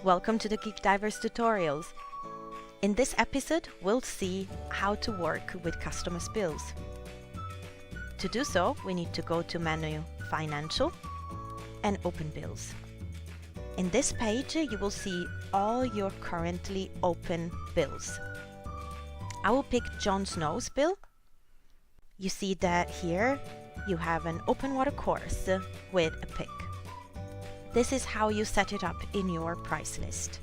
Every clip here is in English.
Welcome to the Geek Divers tutorials. In this episode, we'll see how to work with customers' bills. To do so, we need to go to menu Financial and Open Bills. In this page, you will see all your currently open bills. I will pick Jon Snow's bill. You see that here you have an open water course with a pick. This is how you set it up in your price list.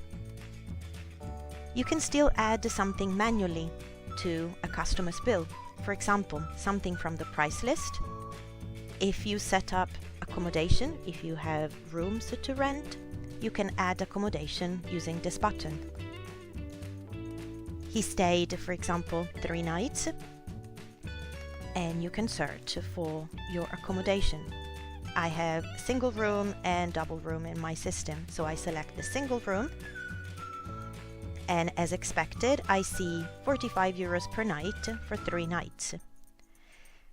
You can still add something manually to a customer's bill. For example, something from the price list. If you set up accommodation, if you have rooms to rent, you can add accommodation using this button. He stayed, for example, 3 nights, and you can search for your accommodation. I have single room and double room in my system, so I select the single room, and as expected I see 45 euros per night for 3 nights.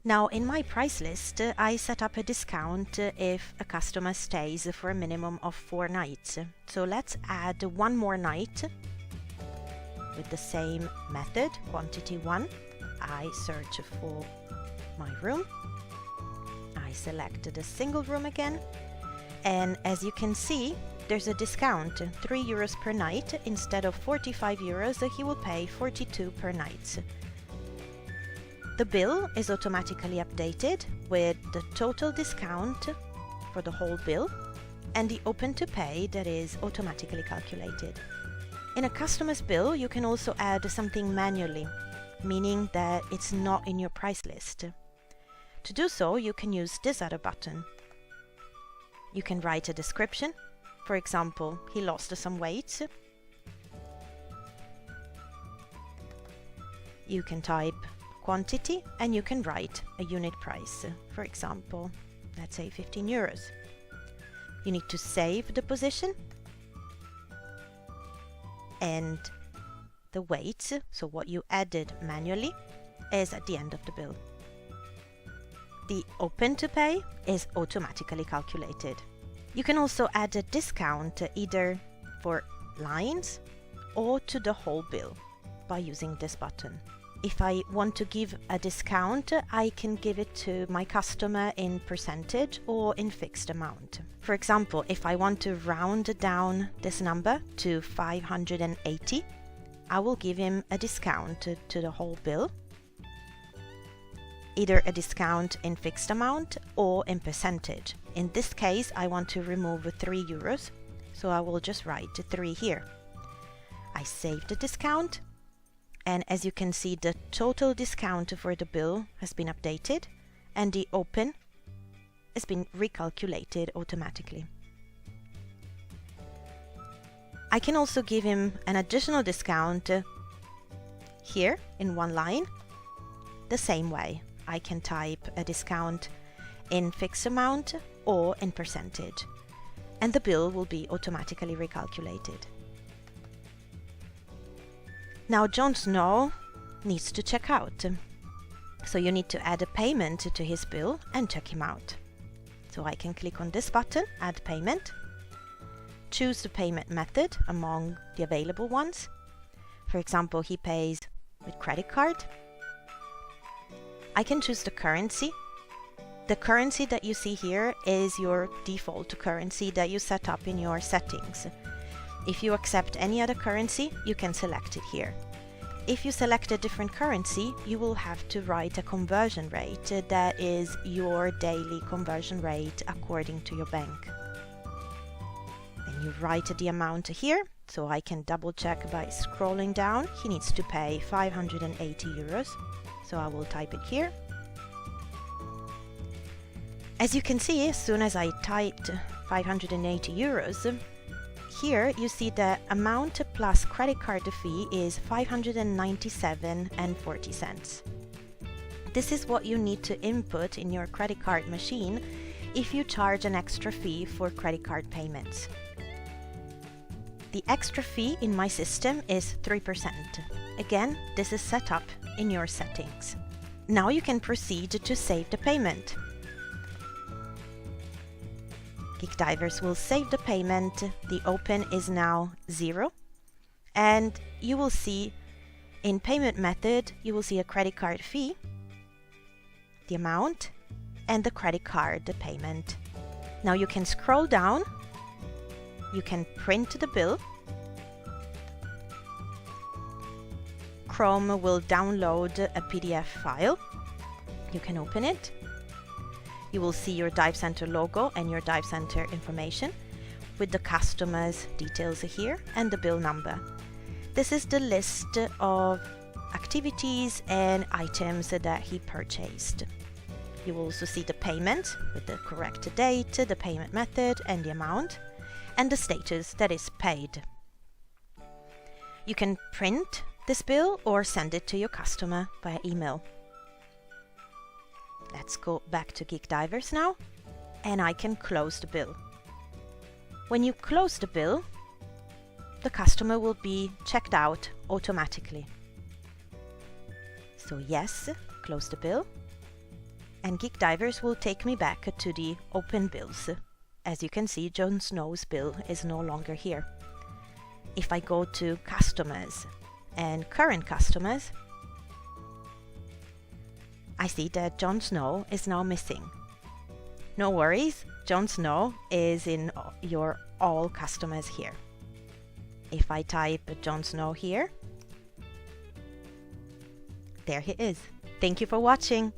Now in my price list I set up a discount if a customer stays for a minimum of 4 nights. So let's add one more night with the same method, quantity 1. I search for my room. I select the single room again, and as you can see there's a discount, 3 euros per night. Instead of 45 euros he will pay 42 per night. The bill is automatically updated with the total discount for the whole bill and the open to pay that is automatically calculated. In a customer's bill you can also add something manually, meaning that it's not in your price list. To do so, you can use this other button. You can write a description. For example, he lost some weight. You can type quantity and you can write a unit price. For example, let's say 15 euros. You need to save the position and the weight, so what you added manually, is at the end of the bill. The open to pay is automatically calculated. You can also add a discount either for lines or to the whole bill by using this button. If I want to give a discount, I can give it to my customer in percentage or in fixed amount. For example, if I want to round down this number to 580, I will give him a discount to the whole bill. Either a discount in fixed amount or in percentage. In this case I want to remove 3 euros, so I will just write 3 here. I save the discount, and as you can see the total discount for the bill has been updated and the open has been recalculated automatically. I can also give him an additional discount here in one line the same way. I can type a discount in fixed amount or in percentage, and the bill will be automatically recalculated. Now Jon Snow needs to check out, so you need to add a payment to his bill and check him out. So I can click on this button, Add Payment, choose the payment method among the available ones. For example, he pays with credit card. I can choose the currency. The currency that you see here is your default currency that you set up in your settings. If you accept any other currency, you can select it here. If you select a different currency, you will have to write a conversion rate that is your daily conversion rate according to your bank. Then you write the amount here, so I can double check by scrolling down. He needs to pay 580 euros. So I will type it here. As you can see, as soon as I typed 580 euros, here you see the amount plus credit card fee is 597.40 cents. This is what you need to input in your credit card machine if you charge an extra fee for credit card payments. The extra fee in my system is 3%. Again, this is set up in your settings. Now you can proceed to save the payment. Geek Divers will save the payment. The open is now 0. And you will see in payment method, you will see a credit card fee, the amount, and the credit card payment. Now you can scroll down, you can print the bill. Chrome will download a PDF file. You can open it. You will see your Dive Center logo and your Dive Center information with the customer's details here and the bill number. This is the list of activities and items that he purchased. You will also see the payment with the correct date, the payment method and the amount, and the status that is paid. You can print this bill or send it to your customer via email. Let's go back to Geek Divers now, and I can close the bill. When you close the bill, the customer will be checked out automatically. So yes, close the bill, and Geek Divers will take me back to the open bills. As you can see, Jon Snow's bill is no longer here. If I go to customers and current customers, I see that Jon Snow is now missing. No worries, Jon Snow is in your all customers here. If I type Jon Snow here, there he is. Thank you for watching.